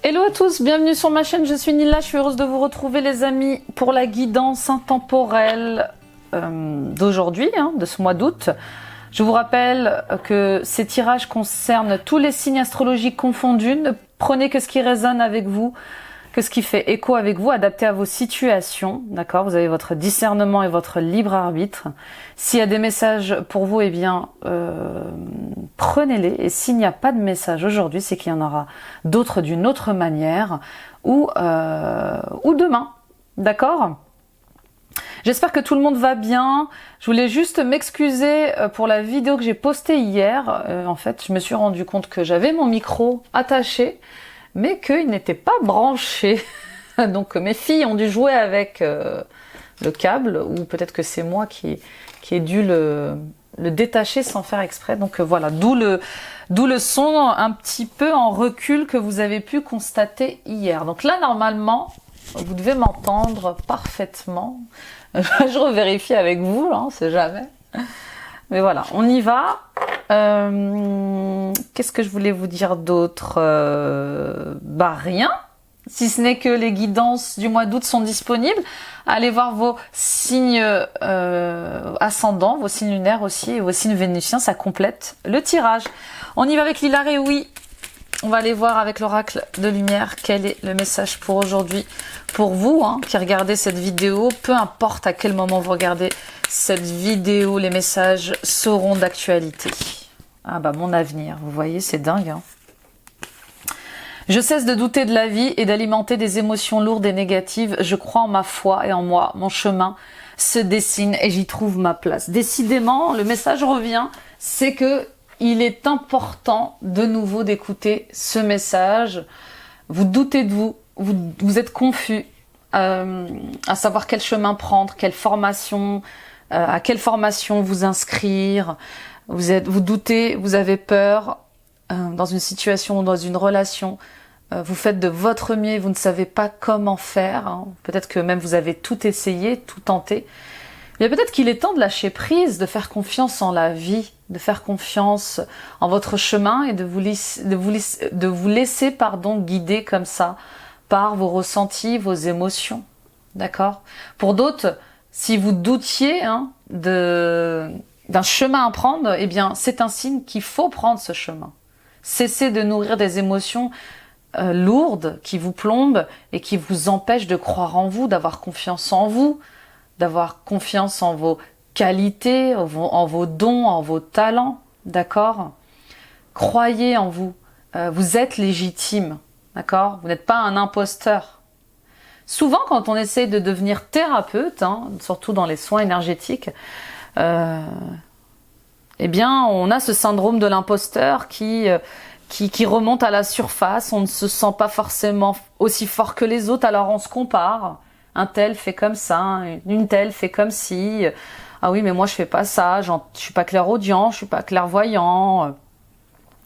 Hello à tous, bienvenue sur ma chaîne, je suis Nila, je suis heureuse de vous retrouver les amis pour la guidance intemporelle d'aujourd'hui, de ce mois d'août. Je vous rappelle que ces tirages concernent tous les signes astrologiques confondus, ne prenez que ce qui résonne avec vous, que ce qui fait écho avec vous, adapté à vos situations, d'accord? Vous avez votre discernement et votre libre arbitre. S'il y a des messages pour vous, eh bien, prenez-les. Et s'il n'y a pas de message aujourd'hui, c'est qu'il y en aura d'autres d'une autre manière ou demain, d'accord? J'espère que tout le monde va bien. Je voulais juste m'excuser pour la vidéo que j'ai postée hier. En fait, je me suis rendu compte que j'avais mon micro attaché, mais qu'il n'était pas branché. Donc mes filles ont dû jouer avec le câble, ou peut-être que c'est moi qui ai dû le détacher sans faire exprès. Donc voilà, d'où le son un petit peu en recul que vous avez pu constater hier. Donc là, normalement, vous devez m'entendre parfaitement. Je revérifie avec vous, là, on sait jamais. Mais voilà, on y va. Qu'est-ce que je voulais vous dire d'autre? Bah rien, si ce n'est que les guidances du mois d'août sont disponibles. Allez voir vos signes ascendants, vos signes lunaires aussi, et vos signes vénusiens, ça complète le tirage. On y va avec Lila Réoui. On va aller voir avec l'oracle de lumière quel est le message pour aujourd'hui. Pour vous qui regardez cette vidéo, peu importe à quel moment vous regardez cette vidéo, les messages seront d'actualité. Ah bah mon avenir, vous voyez, c'est dingue. Je cesse de douter de la vie et d'alimenter des émotions lourdes et négatives. Je crois en ma foi et en moi. Mon chemin se dessine et j'y trouve ma place. Décidément, le message revient, c'est que il est important de nouveau d'écouter ce message. Vous doutez de vous, vous êtes confus à savoir quel chemin prendre, quelle formation, à quelle formation vous inscrire. Vous doutez, vous avez peur dans une situation ou dans une relation. Vous faites de votre mieux, vous ne savez pas comment faire. Peut-être que même vous avez tout essayé, tout tenté. Mais peut-être qu'il est temps de lâcher prise, de faire confiance en la vie, de faire confiance en votre chemin et de vous laisser guider comme ça par vos ressentis, vos émotions. D'accord? Pour d'autres, si vous doutiez d'un chemin à prendre, eh bien, c'est un signe qu'il faut prendre ce chemin. Cessez de nourrir des émotions lourdes qui vous plombent et qui vous empêchent de croire en vous, d'avoir confiance en vous, d'avoir confiance en vos qualités, en vos dons, en vos talents, d'accord? Croyez en vous, vous êtes légitime, d'accord? Vous n'êtes pas un imposteur. Souvent, quand on essaie de devenir thérapeute, surtout dans les soins énergétiques, eh bien, on a ce syndrome de l'imposteur qui remonte à la surface, on ne se sent pas forcément aussi fort que les autres, alors on se compare. Un tel fait comme ça, une telle fait comme si. Ah oui, mais moi je fais pas ça, je suis pas clairaudient, je suis pas clairvoyant.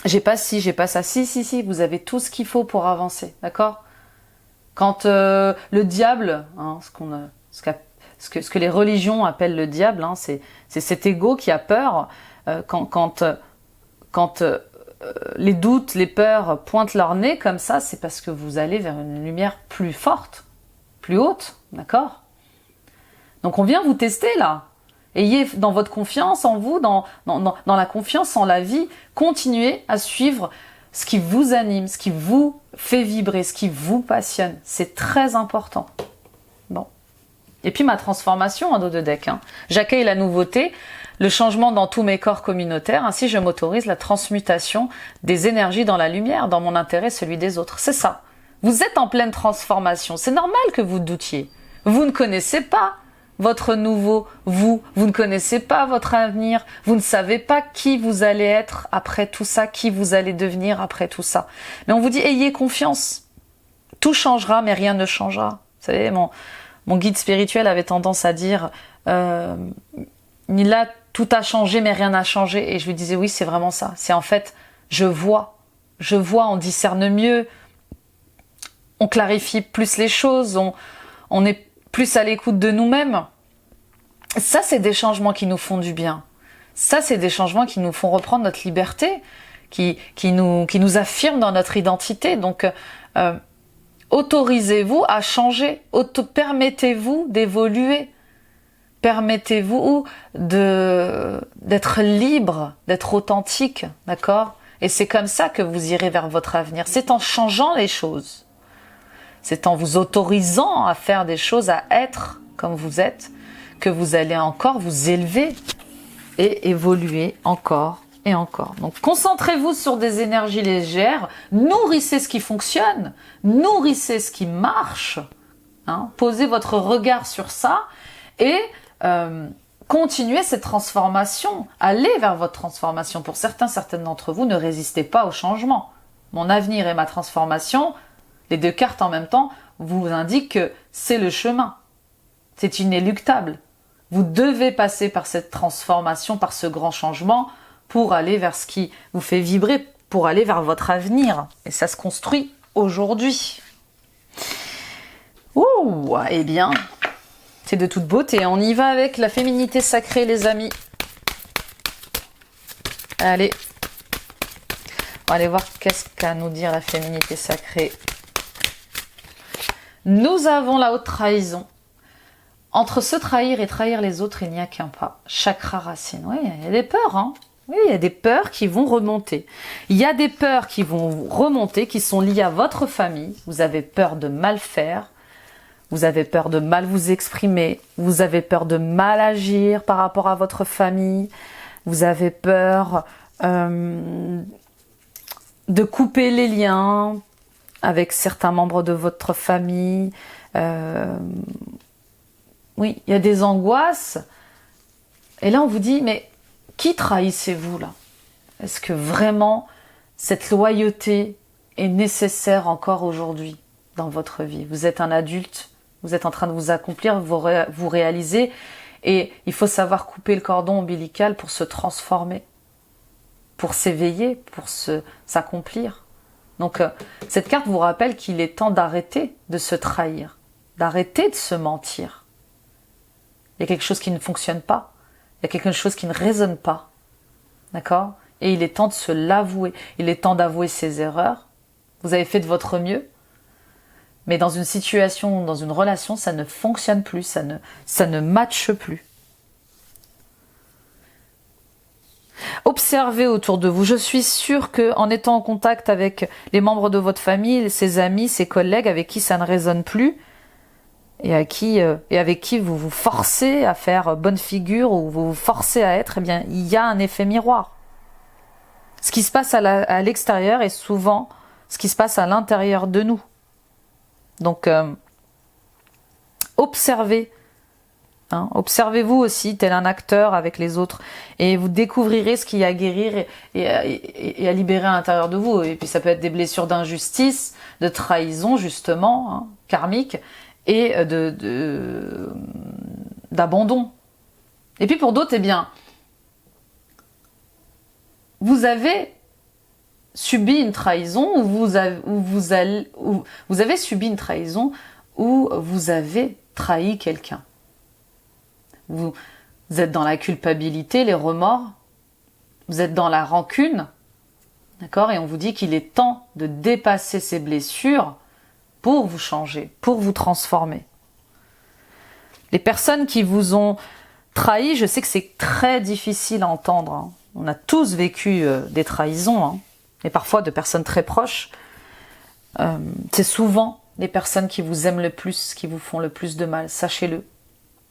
J'ai pas ci, j'ai pas ça. Si, vous avez tout ce qu'il faut pour avancer, d'accord? Quand le diable, ce que les religions appellent le diable, c'est cet ego qui a peur. Quand les doutes, les peurs pointent leur nez comme ça, c'est parce que vous allez vers une lumière plus forte, plus haute, d'accord? Donc on vient vous tester là. Ayez dans votre confiance en vous, dans la confiance en la vie, continuez à suivre ce qui vous anime, ce qui vous fait vibrer, ce qui vous passionne. C'est très important. Bon. Et puis ma transformation en dos de deck. J'accueille la nouveauté, le changement dans tous mes corps communautaires, ainsi je m'autorise la transmutation des énergies dans la lumière, dans mon intérêt, celui des autres. C'est ça. Vous êtes en pleine transformation. C'est normal que vous doutiez. Vous ne connaissez pas votre nouveau vous. Vous ne connaissez pas votre avenir. Vous ne savez pas qui vous allez être après tout ça, qui vous allez devenir après tout ça. Mais on vous dit, ayez confiance. Tout changera, mais rien ne changera. Vous savez, mon guide spirituel avait tendance à dire, Nila, tout a changé, mais rien n'a changé. Et je lui disais, oui, c'est vraiment ça. C'est en fait, je vois, on discerne mieux. On clarifie plus les choses, on est plus à l'écoute de nous-mêmes. Ça, c'est des changements qui nous font du bien. Ça, c'est des changements qui nous font reprendre notre liberté, qui nous affirment dans notre identité. Donc, Autorisez-vous à changer. Permettez-vous d'évoluer. Permettez-vous d'être libre, d'être authentique, d'accord? Et c'est comme ça que vous irez vers votre avenir. C'est en changeant les choses. C'est en vous autorisant à faire des choses, à être comme vous êtes, que vous allez encore vous élever et évoluer encore et encore. Donc concentrez-vous sur des énergies légères, nourrissez ce qui fonctionne, nourrissez ce qui marche, hein, posez votre regard sur ça et continuez cette transformation, allez vers votre transformation. Pour certaines d'entre vous, ne résistez pas au changement. Mon avenir et ma transformation, les deux cartes en même temps, vous indiquent que c'est le chemin. C'est inéluctable. Vous devez passer par cette transformation, par ce grand changement, pour aller vers ce qui vous fait vibrer, pour aller vers votre avenir. Et ça se construit aujourd'hui. Ouh, eh bien, c'est de toute beauté. On y va avec la féminité sacrée, les amis. Allez. On va aller voir qu'est-ce qu'a à nous dire la féminité sacrée. Nous avons la haute trahison. Entre se trahir et trahir les autres, il n'y a qu'un pas. Chakra racine. Oui, il y a des peurs, hein. Oui, il y a des peurs qui vont remonter. Il y a des peurs qui vont remonter, qui sont liées à votre famille. Vous avez peur de mal faire. Vous avez peur de mal vous exprimer. Vous avez peur de mal agir par rapport à votre famille. Vous avez peur de couper les liens avec certains membres de votre famille. Oui, il y a des angoisses. Et là, on vous dit, mais qui trahissez-vous là? Est-ce que vraiment cette loyauté est nécessaire encore aujourd'hui dans votre vie? Vous êtes un adulte, vous êtes en train de vous accomplir, vous réaliser, et il faut savoir couper le cordon ombilical pour se transformer, pour s'éveiller, pour s'accomplir. Donc, cette carte vous rappelle qu'il est temps d'arrêter de se trahir, d'arrêter de se mentir. Il y a quelque chose qui ne fonctionne pas. Il y a quelque chose qui ne résonne pas. D'accord? Et il est temps de se l'avouer. Il est temps d'avouer ses erreurs. Vous avez fait de votre mieux. Mais dans une situation, dans une relation, ça ne fonctionne plus. Ça ne matche plus. Observez autour de vous. Je suis sûre qu'en étant en contact avec les membres de votre famille, ses amis, ses collègues avec qui ça ne résonne plus, et avec qui vous vous forcez à faire bonne figure ou vous vous forcez à être, eh bien, il y a un effet miroir. Ce qui se passe à l'extérieur est souvent ce qui se passe à l'intérieur de nous. Donc, observez. Hein, observez-vous aussi, tel un acteur avec les autres, et vous découvrirez ce qu'il y a à guérir et à libérer à l'intérieur de vous. Et puis ça peut être des blessures d'injustice, de trahison justement, hein, karmique, et d'abandon. Et puis pour d'autres, eh bien, vous avez subi une trahison ou vous avez subi une trahison ou vous avez trahi quelqu'un. Vous êtes dans la culpabilité, les remords, vous êtes dans la rancune, d'accord? Et on vous dit qu'il est temps de dépasser ces blessures pour vous changer, pour vous transformer. Les personnes qui vous ont trahi, je sais que c'est très difficile à entendre. Hein. On a tous vécu des trahisons, hein, et parfois de personnes très proches. C'est souvent les personnes qui vous aiment le plus, qui vous font le plus de mal. Sachez-le.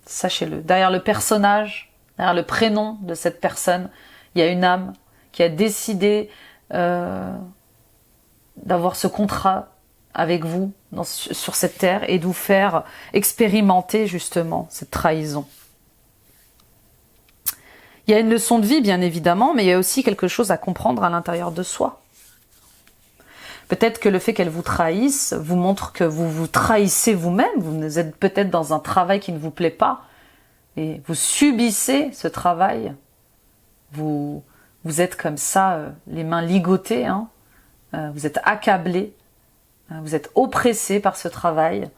Sachez-le. Derrière le personnage, derrière le prénom de cette personne, il y a une âme qui a décidé d'avoir ce contrat avec vous sur cette terre et de vous faire expérimenter justement cette trahison. Il y a une leçon de vie bien évidemment, mais il y a aussi quelque chose à comprendre à l'intérieur de soi. Peut-être que le fait qu'elle vous trahisse vous montre que vous vous trahissez vous-même, vous êtes peut-être dans un travail qui ne vous plaît pas et vous subissez ce travail. Vous êtes comme ça, les mains ligotées, hein, vous êtes accablé. Vous êtes oppressé par ce travail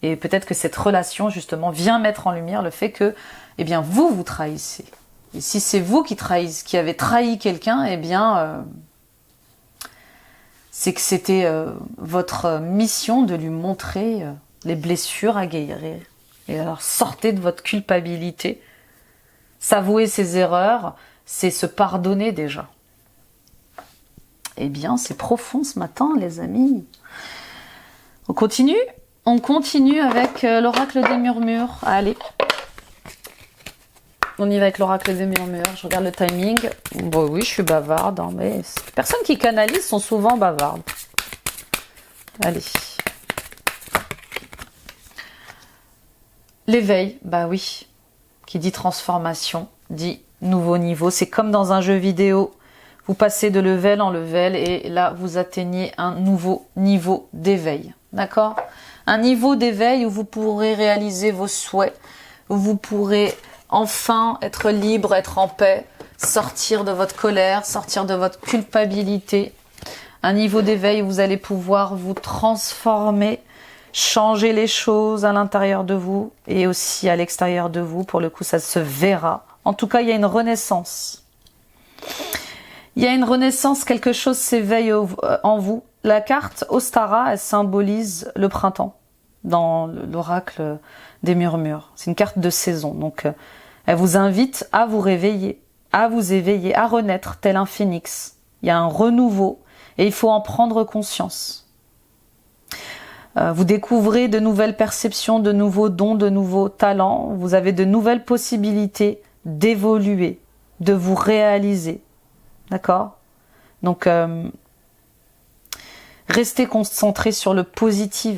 et peut-être que cette relation justement vient mettre en lumière le fait que, eh bien, vous trahissez. Et si c'est vous qui avez trahi quelqu'un, eh bien, c'est que c'était votre mission de lui montrer les blessures à guérir. Et alors sortez de votre culpabilité. S'avouer ses erreurs, c'est se pardonner déjà. Eh bien, c'est profond ce matin, les amis. On continue? On continue avec l'oracle des murmures. Allez. On y va avec l'oracle des murmures. Je regarde le timing. Bon, oui, je suis bavarde, hein, mais les personnes qui canalisent sont souvent bavardes. Allez. L'éveil, bah oui. Qui dit transformation, dit nouveau niveau. C'est comme dans un jeu vidéo. Vous passez de level en level et là, vous atteignez un nouveau niveau d'éveil. D'accord? Un niveau d'éveil où vous pourrez réaliser vos souhaits, où vous pourrez enfin être libre, être en paix, sortir de votre colère, sortir de votre culpabilité. Un niveau d'éveil où vous allez pouvoir vous transformer, changer les choses à l'intérieur de vous et aussi à l'extérieur de vous. Pour le coup, ça se verra. En tout cas, il y a une renaissance. Il y a une renaissance, quelque chose s'éveille en vous. La carte Ostara, elle symbolise le printemps dans l'oracle des murmures. C'est une carte de saison, donc elle vous invite à vous réveiller, à vous éveiller, à renaître tel un phénix. Il y a un renouveau et il faut en prendre conscience. Vous découvrez de nouvelles perceptions, de nouveaux dons, de nouveaux talents. Vous avez de nouvelles possibilités d'évoluer, de vous réaliser. D'accord? Donc, restez concentré sur le positif.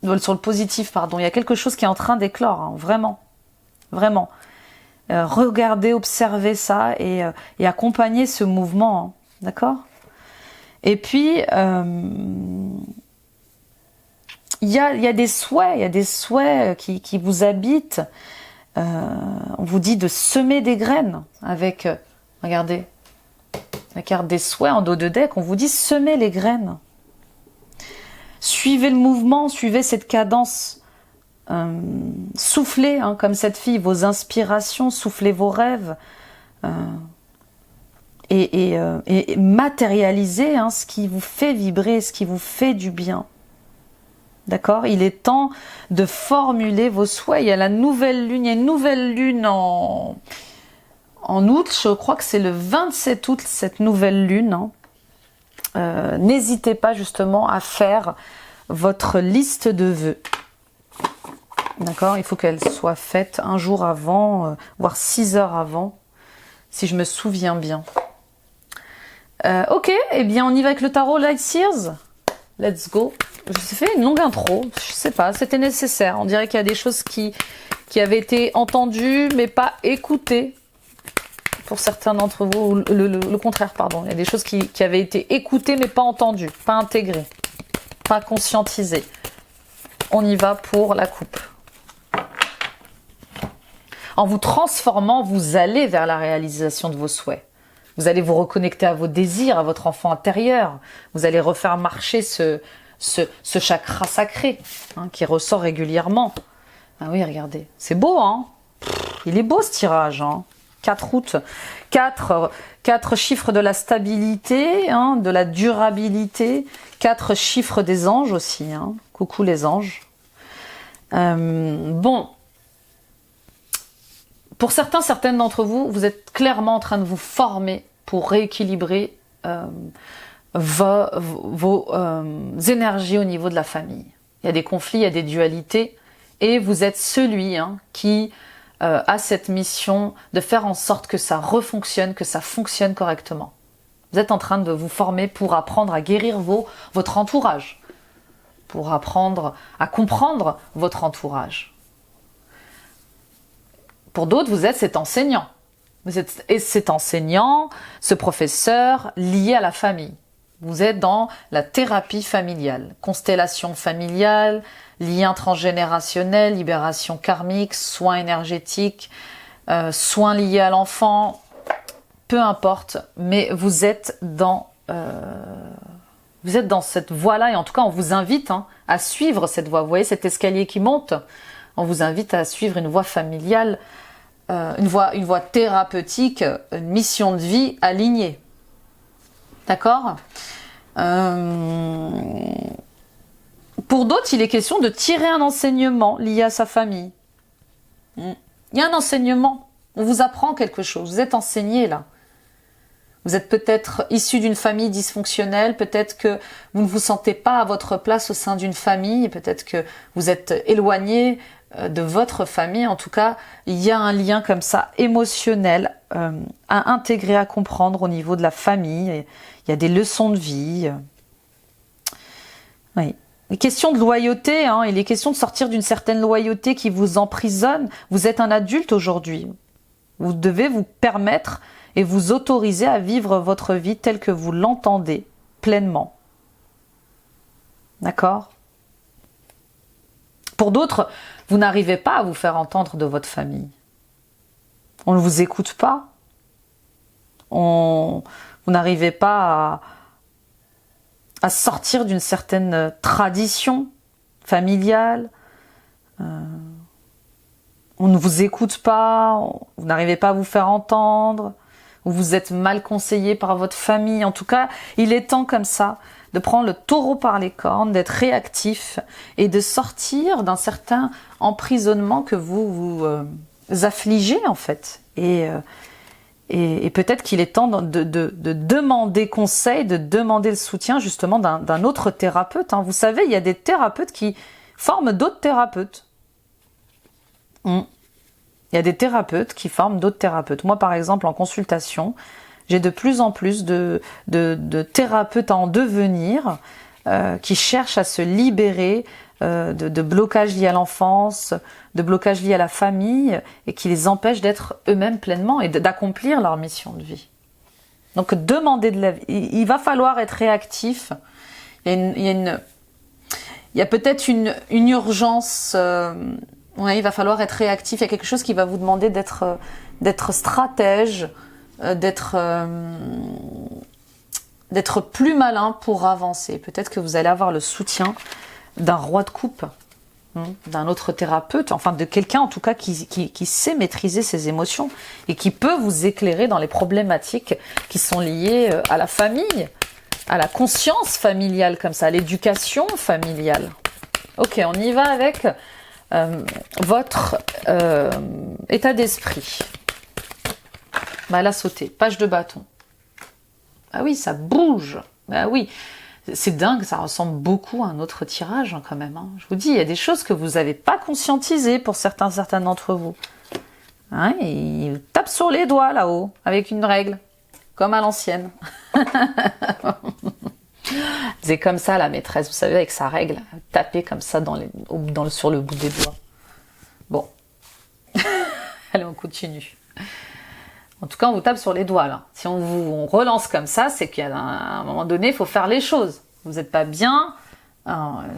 Il y a quelque chose qui est en train d'éclore, hein, vraiment. Vraiment. Regardez, observez ça et accompagnez ce mouvement. Hein, d'accord? Et puis, il y a des souhaits qui vous habitent. On vous dit de semer des graines avec, regardez, la carte des souhaits en dos de deck, on vous dit semer les graines. Suivez le mouvement, suivez cette cadence. Soufflez, hein, comme cette fille, vos inspirations, soufflez vos rêves. Et matérialisez hein, ce qui vous fait vibrer, ce qui vous fait du bien. D'accord? Il est temps de formuler vos souhaits. Il y a la nouvelle lune, il y a une nouvelle lune en août, je crois que c'est le 27 août, cette nouvelle lune. Hein. N'hésitez pas justement à faire votre liste de vœux. D'accord? Il faut qu'elle soit faite un jour avant, voire 6 heures avant, si je me souviens bien. Ok, eh bien on y va avec le tarot Light Seers. Let's go. Je vous ai fait une longue intro, je sais pas, c'était nécessaire. On dirait qu'il y a des choses qui avaient été entendues mais pas écoutées. Pour certains d'entre vous, le contraire, pardon. Il y a des choses qui avaient été écoutées mais pas entendues, pas intégrées, pas conscientisées. On y va pour la coupe. En vous transformant, vous allez vers la réalisation de vos souhaits. Vous allez vous reconnecter à vos désirs, à votre enfant intérieur. Vous allez refaire marcher ce chakra sacré hein, qui ressort régulièrement. Ah oui, regardez. C'est beau, hein? Il est beau ce tirage, hein? 4 août. 4 chiffres de la stabilité, hein, de la durabilité. 4 chiffres des anges aussi. Hein. Coucou les anges. Bon. Pour certaines d'entre vous, vous êtes clairement en train de vous former pour rééquilibrer vos énergies au niveau de la famille. Il y a des conflits, il y a des dualités, et vous êtes celui hein, qui a cette mission de faire en sorte que ça refonctionne, que ça fonctionne correctement. Vous êtes en train de vous former pour apprendre à guérir votre entourage, pour apprendre à comprendre votre entourage. Pour d'autres, vous êtes cet enseignant. Vous êtes cet enseignant, ce professeur lié à la famille. Vous êtes dans la thérapie familiale, constellation familiale, lien transgénérationnel, libération karmique, soins énergétiques, soins liés à l'enfant, peu importe, mais vous êtes dans cette voie-là et en tout cas on vous invite hein, à suivre cette voie. Vous voyez cet escalier qui monte, on vous invite à suivre une voie familiale, une voie thérapeutique, une mission de vie alignée. D'accord ? Pour d'autres, il est question de tirer un enseignement lié à sa famille. Il y a un enseignement. On vous apprend quelque chose. Vous êtes enseigné là. Vous êtes peut-être issu d'une famille dysfonctionnelle, peut-être que vous ne vous sentez pas à votre place au sein d'une famille, peut-être que vous êtes éloigné de votre famille. En tout cas, il y a un lien comme ça émotionnel à intégrer, à comprendre au niveau de la famille. Il y a des leçons de vie. Oui. Les questions de loyauté, hein, il est question de sortir d'une certaine loyauté qui vous emprisonne. Vous êtes un adulte aujourd'hui. Vous devez vous permettre et vous autoriser à vivre votre vie telle que vous l'entendez pleinement. D'accord? Pour d'autres, vous n'arrivez pas à vous faire entendre de votre famille. On ne vous écoute pas. Vous n'arrivez pas à sortir d'une certaine tradition familiale. On ne vous écoute pas, vous n'arrivez pas à vous faire entendre, ou vous êtes mal conseillé par votre famille. En tout cas, il est temps comme ça de prendre le taureau par les cornes, d'être réactif et de sortir d'un certain emprisonnement que vous affligez en fait. Et peut-être qu'il est temps de demander conseil, de demander le soutien justement d'un autre thérapeute. Vous savez, il y a des thérapeutes qui forment d'autres thérapeutes. Il y a des thérapeutes qui forment d'autres thérapeutes. Moi, par exemple, en consultation, j'ai de plus en plus de thérapeutes en devenir qui cherchent à se libérer de blocages liés à l'enfance, de blocages liés à la famille, et qui les empêchent d'être eux-mêmes pleinement et d'accomplir leur mission de vie. Donc, demander de l'aide. Il va falloir être réactif. Il y a peut-être une urgence. Ouais, il va falloir être réactif. Il y a quelque chose qui va vous demander d'être stratège, d'être plus malin pour avancer. Peut-être que vous allez avoir le soutien d'un roi de coupe, d'un autre thérapeute, enfin de quelqu'un en tout cas qui sait maîtriser ses émotions et qui peut vous éclairer dans les problématiques qui sont liées à la famille, à la conscience familiale comme ça, à l'éducation familiale. Ok, on y va avec votre état d'esprit. Bah, elle a sauté. Page de bâton. Ah oui, ça bouge. Bah oui. C'est dingue, ça ressemble beaucoup à un autre tirage quand même. Je vous dis, il y a des choses que vous n'avez pas conscientisées pour certains d'entre vous. Il tape sur les doigts là-haut, avec une règle, comme à l'ancienne. C'est comme ça la maîtresse, vous savez, avec sa règle, taper comme ça sur le bout des doigts. Bon. Allez, on continue. En tout cas, on vous tape sur les doigts, là. Si on relance comme ça, c'est qu'à un moment donné, il faut faire les choses. Vous n'êtes pas bien,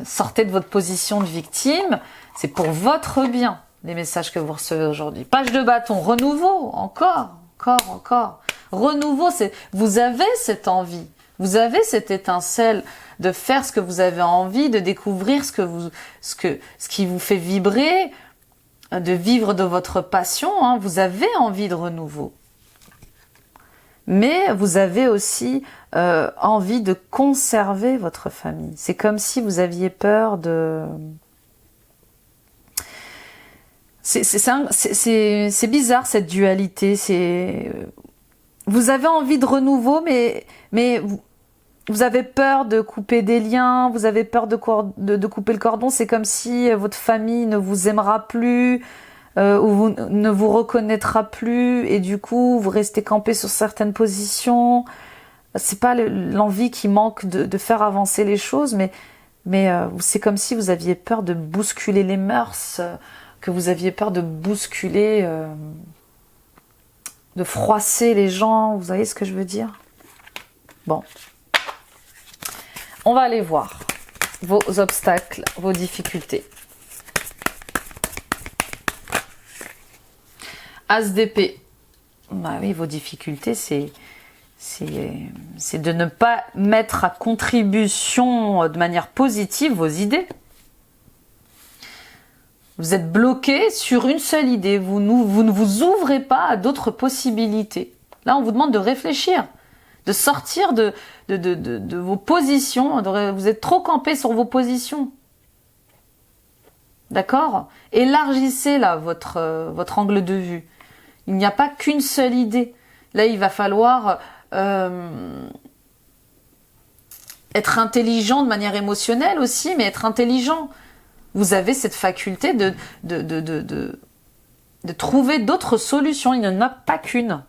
sortez de votre position de victime. C'est pour votre bien, les messages que vous recevez aujourd'hui. Page de bâton, renouveau, encore. Renouveau, vous avez cette envie, vous avez cette étincelle de faire ce que vous avez envie, de découvrir ce qui vous fait vibrer, de vivre de votre passion. Vous avez envie de renouveau. Mais vous avez aussi envie de conserver votre famille. C'est comme si vous aviez peur de... C'est bizarre cette dualité. Vous avez envie de renouveau, mais vous avez peur de couper des liens, vous avez peur de couper le cordon. C'est comme si votre famille ne vous aimera plus, ou ne vous reconnaîtra plus, et du coup vous restez campé sur certaines positions. C'est pas l'envie qui manque de faire avancer les choses, mais c'est comme si vous aviez peur de bousculer les mœurs, que vous aviez peur de bousculer, de froisser les gens. Vous voyez ce que je veux dire? Bon, on va aller voir vos obstacles, vos difficultés. As d'épée. Bah oui, vos difficultés, c'est de ne pas mettre à contribution de manière positive vos idées. Vous êtes bloqué sur une seule idée. Vous ne vous ouvrez pas à d'autres possibilités. Là, on vous demande de réfléchir. de sortir de vos positions. Vous êtes trop campé sur vos positions. D'accord? Élargissez là votre angle de vue. Il n'y a pas qu'une seule idée. Là, il va falloir être intelligent de manière émotionnelle aussi, mais être intelligent. Vous avez cette faculté de trouver d'autres solutions. Il n'y en a pas qu'une.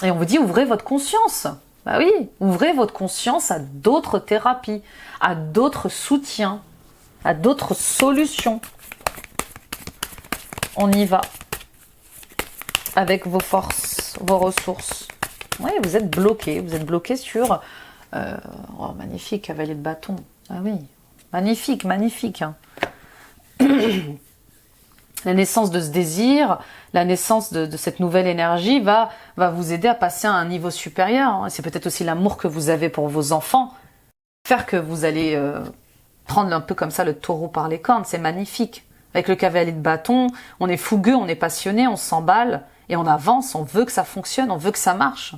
Et on vous dit, ouvrez votre conscience. Bah oui, ouvrez votre conscience à d'autres thérapies, à d'autres soutiens, à d'autres solutions. On y va. Avec vos forces, vos ressources. Oui, vous êtes bloqué sur... oh, magnifique, cavalier de bâton. Ah oui, magnifique, magnifique. Hein. La naissance de ce désir, la naissance de cette nouvelle énergie va vous aider à passer à un niveau supérieur. Hein. C'est peut-être aussi l'amour que vous avez pour vos enfants. Faire que vous allez prendre un peu comme ça le taureau par les cornes, c'est magnifique. Avec le cavalier de bâton, on est fougueux, on est passionné, on s'emballe et on avance, on veut que ça fonctionne, on veut que ça marche.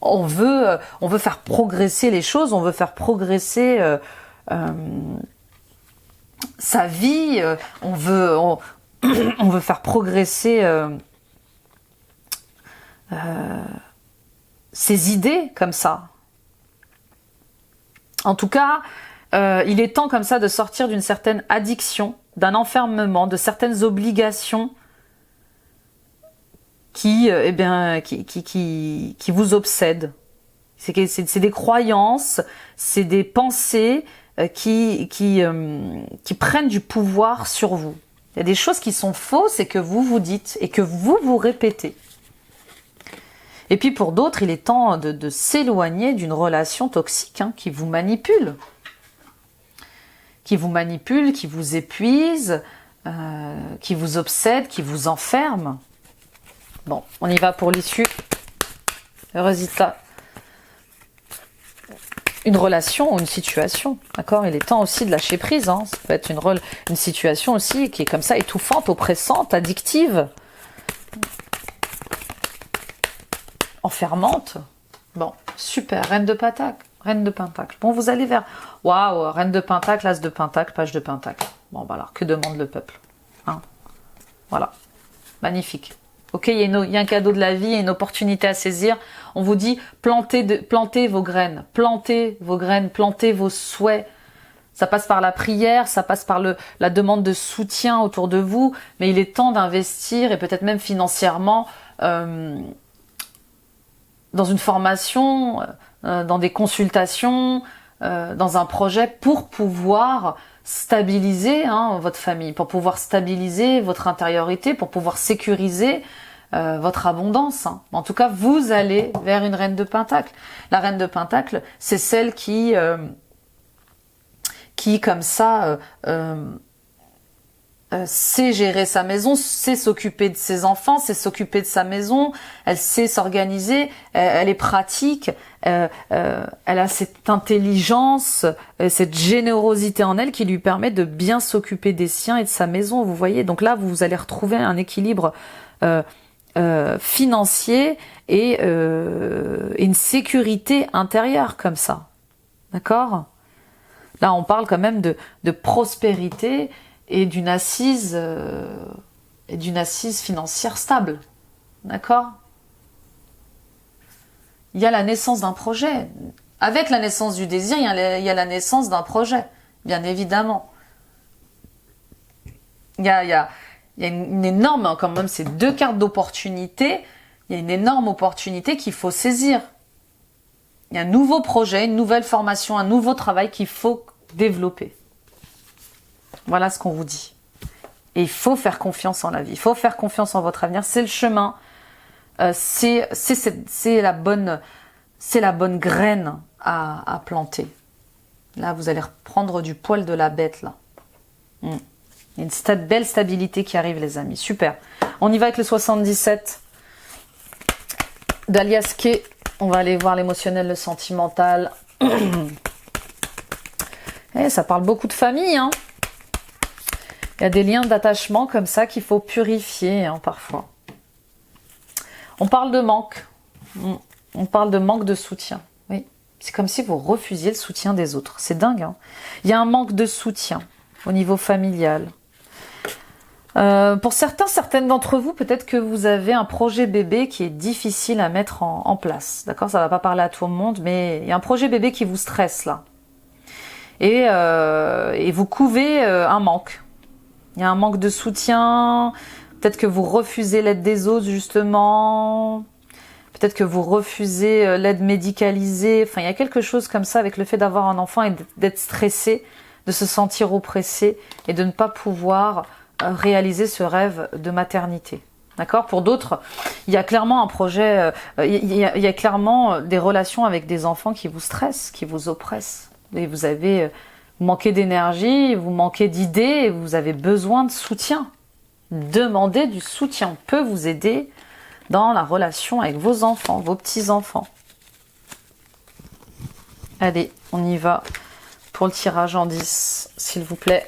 On veut faire progresser les choses, on veut faire progresser sa vie, on veut faire progresser ses idées comme ça. En tout cas, il est temps comme ça de sortir d'une certaine addiction, d'un enfermement, de certaines obligations qui vous obsèdent. C'est des croyances, c'est des pensées qui prennent du pouvoir sur vous. Il y a des choses qui sont fausses et que vous vous dites et que vous répétez. Et puis pour d'autres, il est temps de s'éloigner d'une relation toxique qui vous manipule. Qui vous épuise, qui vous obsède, qui vous enferme. Bon, on y va pour l'issue. Le résultat. Une relation ou une situation, d'accord? Il est temps aussi de lâcher prise. Hein. Ça peut être une situation aussi qui est comme ça, étouffante, oppressante, addictive, enfermante. Bon, super, reine de pentacle. Reine de pentacle. Bon, vous allez vers... Waouh, reine de pentacle, as de pentacle, page de pentacle. Bon, bah alors, que demande le peuple hein? Voilà, magnifique. Ok, il y a un cadeau de la vie, il y a une opportunité à saisir. On vous dit, plantez vos graines, plantez vos souhaits. Ça passe par la prière, ça passe par la demande de soutien autour de vous, mais il est temps d'investir, et peut-être même financièrement, dans une formation, dans des consultations, dans un projet pour pouvoir stabiliser votre famille, pour pouvoir stabiliser votre intériorité, pour pouvoir sécuriser votre abondance. Hein. En tout cas, vous allez vers une reine de pentacle. La reine de pentacle, c'est celle qui comme ça, sait gérer sa maison, sait s'occuper de ses enfants, sait s'occuper de sa maison, elle sait s'organiser, elle est pratique, elle a cette intelligence, cette générosité en elle qui lui permet de bien s'occuper des siens et de sa maison, vous voyez. Donc là, vous allez retrouver un équilibre financier et une sécurité intérieure comme ça. D'accord ? Là, on parle quand même de prospérité et d'une assise financière stable. D'accord ? Il y a la naissance d'un projet. Avec la naissance du désir, il y a la naissance d'un projet, bien évidemment. Il y a une énorme, quand même, ces deux cartes d'opportunité, il y a une énorme opportunité qu'il faut saisir. Il y a un nouveau projet, une nouvelle formation, un nouveau travail qu'il faut développer. Voilà ce qu'on vous dit. Et il faut faire confiance en la vie. Il faut faire confiance en votre avenir. C'est le chemin. C'est la bonne graine à planter. Là, vous allez reprendre du poil de la bête, là. Il y a une belle stabilité qui arrive, les amis. Super. On y va avec le 77 d'Alias Kay. On va aller voir l'émotionnel, le sentimental. Et ça parle beaucoup de famille, hein. Il y a des liens d'attachement comme ça qu'il faut purifier, hein, parfois. On parle de manque. On parle de manque de soutien. Oui. C'est comme si vous refusiez le soutien des autres. C'est dingue, hein. Il y a un manque de soutien au niveau familial. Pour certaines d'entre vous, peut-être que vous avez un projet bébé qui est difficile à mettre en place. D'accord, ça va pas parler à tout le monde, mais il y a un projet bébé qui vous stresse là. Et vous couvez un manque. Il y a un manque de soutien. Peut-être que vous refusez l'aide des autres, justement. Peut-être que vous refusez l'aide médicalisée. Enfin, il y a quelque chose comme ça avec le fait d'avoir un enfant et d'être stressé, de se sentir oppressé et de ne pas pouvoir réaliser ce rêve de maternité. D'accord? Pour d'autres, il y a clairement un projet, il y a clairement des relations avec des enfants qui vous stressent, qui vous oppressent. Et vous manquez d'énergie, vous manquez d'idées, vous avez besoin de soutien. Demandez du soutien. On peut vous aider dans la relation avec vos enfants, vos petits-enfants. Allez, on y va pour le tirage en 10, s'il vous plaît.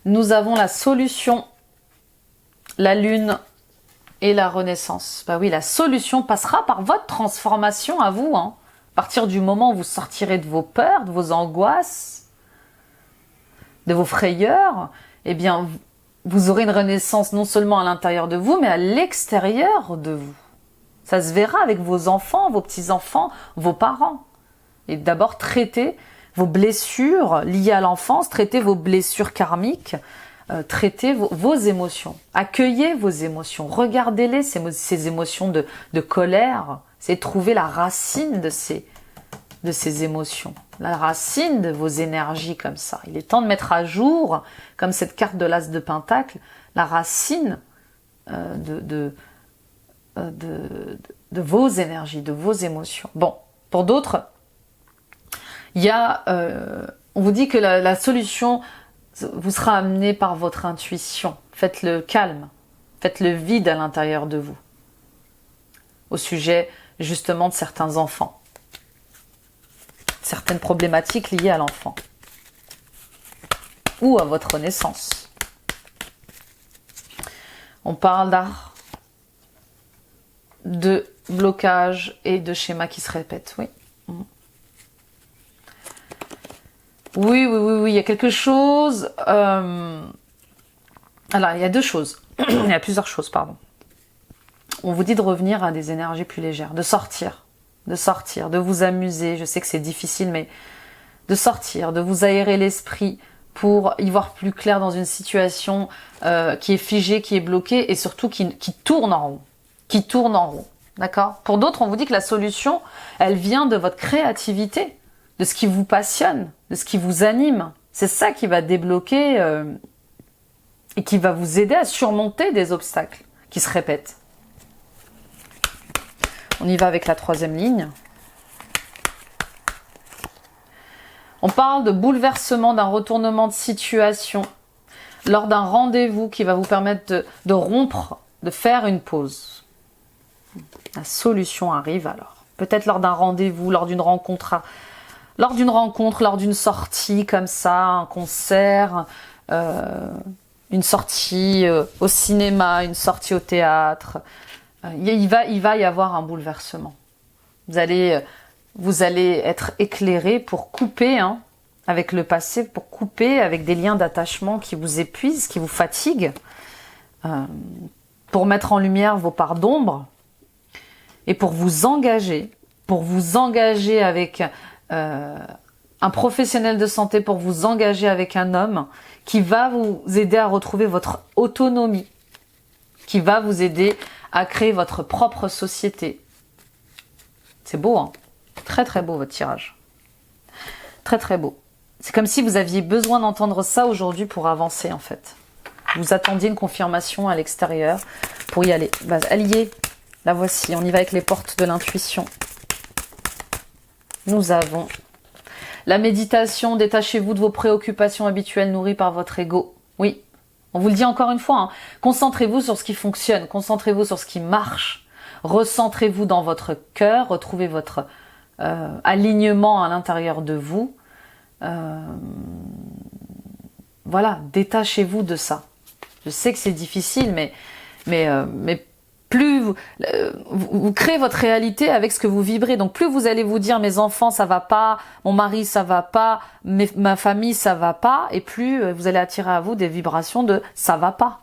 Nous avons la solution, la lune et la renaissance. Bah oui, la solution passera par votre transformation à vous. À partir du moment où vous sortirez de vos peurs, de vos angoisses, de vos frayeurs, eh bien, vous aurez une renaissance non seulement à l'intérieur de vous, mais à l'extérieur de vous. Ça se verra avec vos enfants, vos petits-enfants, vos parents. Et d'abord, traitez vos blessures liées à l'enfance, traitez vos blessures karmiques, traitez vos émotions. Accueillez vos émotions, regardez-les, ces émotions de colère. C'est trouver la racine de ces émotions, la racine de vos énergies comme ça. Il est temps de mettre à jour, comme cette carte de l'As de Pentacle, la racine de vos énergies, de vos émotions. Bon, pour d'autres, il y a, on vous dit que la solution vous sera amenée par votre intuition. Faites le calme, faites le vide à l'intérieur de vous, au sujet justement de certains enfants, certaines problématiques liées à l'enfant ou à votre naissance. On parle d'art, de blocage et de schémas qui se répètent, oui. Oui, il y a quelque chose. Alors, il y a deux choses. Il y a plusieurs choses, pardon. On vous dit de revenir à des énergies plus légères, de sortir, de vous amuser. Je sais que c'est difficile, mais de sortir, de vous aérer l'esprit pour y voir plus clair dans une situation qui est figée, qui est bloquée et surtout qui tourne en rond. Qui tourne en rond. D'accord? Pour d'autres, on vous dit que la solution, elle vient de votre créativité, de ce qui vous passionne, de ce qui vous anime. C'est ça qui va débloquer et qui va vous aider à surmonter des obstacles qui se répètent. On y va avec la troisième ligne. On parle de bouleversement, d'un retournement de situation lors d'un rendez-vous qui va vous permettre de rompre, de faire une pause. La solution arrive alors. Peut-être lors d'un rendez-vous, lors d'une rencontre, lors d'une sortie comme ça, un concert, une sortie au cinéma, une sortie au théâtre. Il va y avoir un bouleversement. Vous allez être éclairé pour couper avec le passé, pour couper avec des liens d'attachement qui vous épuisent, qui vous fatiguent, pour mettre en lumière vos parts d'ombre et pour vous engager avec un professionnel de santé, pour vous engager avec un homme qui va vous aider à retrouver votre autonomie, qui va vous aider à créer votre propre société. C'est beau, hein? Très très beau votre tirage. Très très beau. C'est comme si vous aviez besoin d'entendre ça aujourd'hui pour avancer en fait. Vous attendiez une confirmation à l'extérieur pour y aller. Bah, allié, la voici. On y va avec les portes de l'intuition. Nous avons la méditation. Détachez-vous de vos préoccupations habituelles nourries par votre ego. Oui, on vous le dit encore une fois. Concentrez-vous sur ce qui fonctionne. Concentrez-vous sur ce qui marche. Recentrez-vous dans votre cœur. Retrouvez votre alignement à l'intérieur de vous. Voilà, détachez-vous de ça. Je sais que c'est difficile, mais Mais plus vous créez votre réalité avec ce que vous vibrez. Donc plus vous allez vous dire mes enfants ça va pas, mon mari ça va pas, ma famille ça va pas, et plus vous allez attirer à vous des vibrations de ça va pas.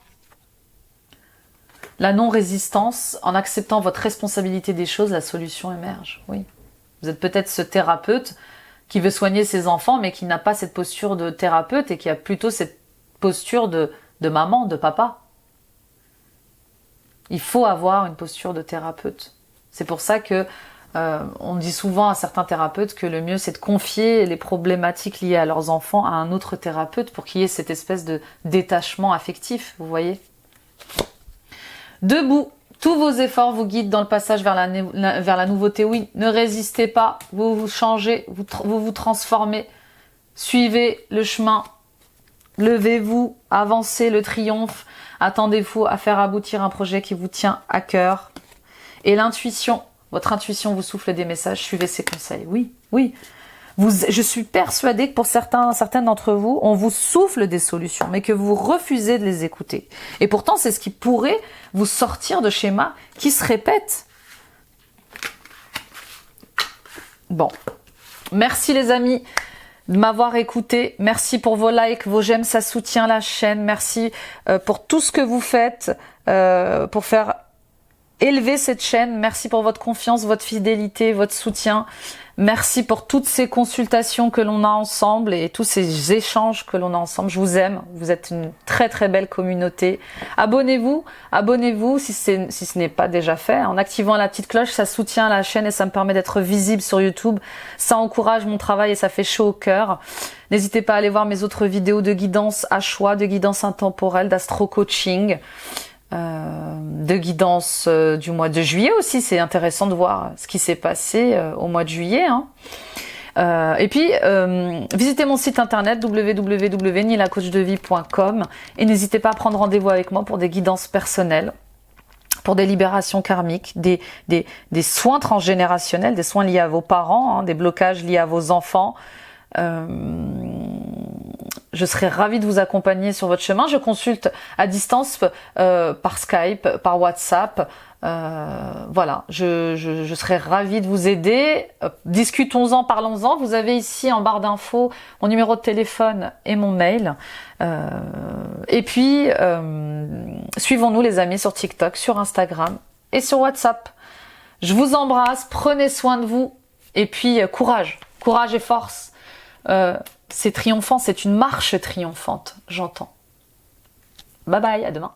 La non-résistance, en acceptant votre responsabilité des choses, la solution émerge. Oui. Vous êtes peut-être ce thérapeute qui veut soigner ses enfants, mais qui n'a pas cette posture de thérapeute et qui a plutôt cette posture de maman, de papa. Il faut avoir une posture de thérapeute. C'est pour ça que on dit souvent à certains thérapeutes que le mieux c'est de confier les problématiques liées à leurs enfants à un autre thérapeute pour qu'il y ait cette espèce de détachement affectif, vous voyez. Debout, tous vos efforts vous guident dans le passage vers la nouveauté. Oui, ne résistez pas, vous vous changez, vous vous transformez. Suivez le chemin, levez-vous, avancez le triomphe. Attendez-vous à faire aboutir un projet qui vous tient à cœur. Et l'intuition, votre intuition vous souffle des messages, suivez ses conseils. Oui, oui. Je suis persuadée que pour certaines d'entre vous, on vous souffle des solutions, mais que vous refusez de les écouter. Et pourtant, c'est ce qui pourrait vous sortir de schémas qui se répètent. Bon. Merci les amis de m'avoir écouté. Merci pour vos likes, vos j'aime, ça soutient la chaîne. Merci pour tout ce que vous faites pour faire élever cette chaîne. Merci pour votre confiance, votre fidélité, votre soutien. Merci pour toutes ces consultations que l'on a ensemble et tous ces échanges que l'on a ensemble. Je vous aime. Vous êtes une très très belle communauté. Abonnez-vous si ce n'est pas déjà fait. En activant la petite cloche, ça soutient la chaîne et ça me permet d'être visible sur YouTube. Ça encourage mon travail et ça fait chaud au cœur. N'hésitez pas à aller voir mes autres vidéos de guidance à choix, de guidance intemporelle, d'astro-coaching. De guidance du mois de juillet aussi, c'est intéressant de voir ce qui s'est passé au mois de juillet. Et puis, visitez mon site internet www.nilacoachdevie.com et n'hésitez pas à prendre rendez-vous avec moi pour des guidances personnelles, pour des libérations karmiques, des soins transgénérationnels, des soins liés à vos parents, des blocages liés à vos enfants. Je serais ravie de vous accompagner sur votre chemin. Je consulte à distance par Skype, par WhatsApp. Voilà, je serais ravie de vous aider. Discutons-en, parlons-en. Vous avez ici en barre d'infos mon numéro de téléphone et mon mail. Et puis, suivons-nous les amis sur TikTok, sur Instagram et sur WhatsApp. Je vous embrasse, prenez soin de vous et puis courage et force. C'est triomphant, c'est une marche triomphante, j'entends. Bye bye, à demain.